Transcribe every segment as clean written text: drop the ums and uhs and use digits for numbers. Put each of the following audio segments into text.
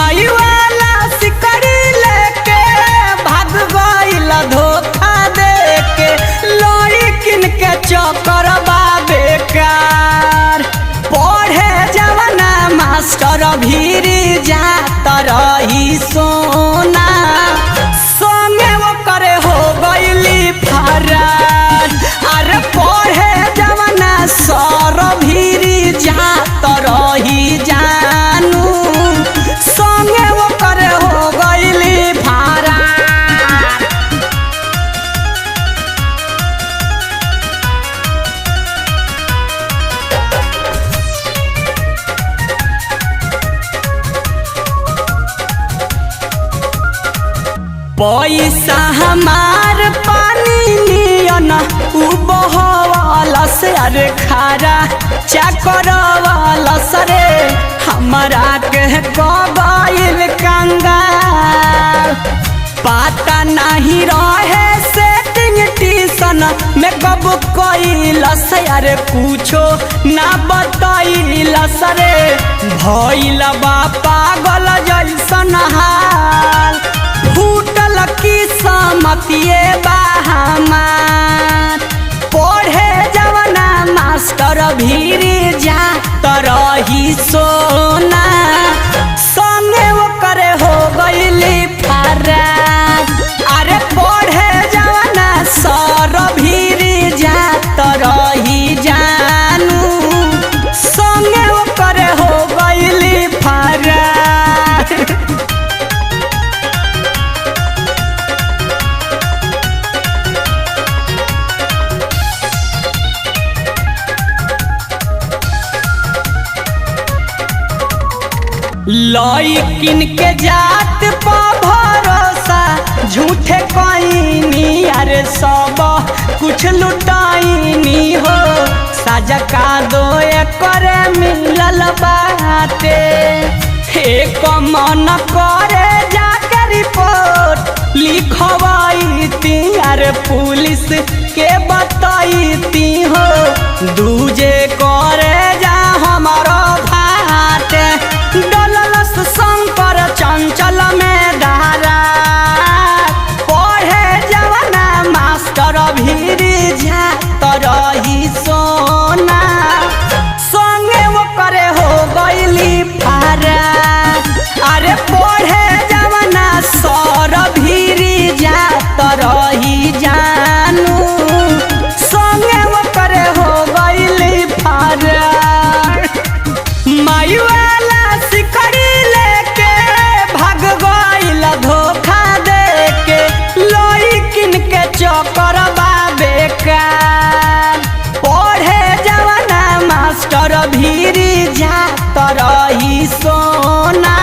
माई वाला सिकड़ी लेके भाग गइल धोखा देके लड़किन के चक्कर बा बेकार। पढ़े जवाना मास्टर भीरी जात रही सोना संगे वो करे हो गइली फरार। अरे पढ़े जवाना सर भीरी जात रही जानू संगे वो करे हो गइली फरार। पैसा हमार पानी नियन उ बहवाला से अरे खारा चकर वाला सरे हमारा के गइल कंगाल। पता नहीं रहे सेटिंग ट्यूशन में कब कइल से अरे कुछो ना बतइल सरे भइल बा पागल जैसन हाल। फूटल की समतिए बा हमार। पढ़े जवाना मास्टर भीरी जात रही सोना संगे वो करे हो गइली फरार। अरे पढ़े जवाना सर भीरी जात रही जानू संगे वो करे हो गइली फरार। लइकिन के जात पा भरोसा झूठे कइनी अरे सब कुछ लुटाइनी हो साजा का दो करे मिलल बाटे। एक मन करे जाके रिपोर्ट लिखवाईती अरे पुलिस के बताईती हो दूजे करे जा हमारो फाटे। डलस शंकर चंचल में धारा पढ़े जवाना मास्टर भीरी जात रही सोना संगे वो करे हो गइली फरार। अरे पढ़े जवाना सर भीरी जात रही जानू संगे वो करे हो गइली फरार। माई वाला सिकड़ी लेके भाग गइल धोखा देके लड़किन के चक्कर बा बेकार। पढ़े जवाना मास्टर भीरी जात रही सोना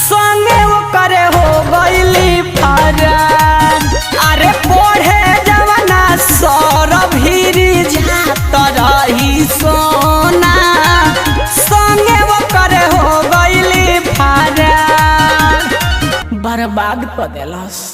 संगे वो करे हो गइली फरार। अरे पढ़े जवाना सर भीरी जात रही सोना संगे वो करे हो गइली फरार। बर्बाद कर देलस।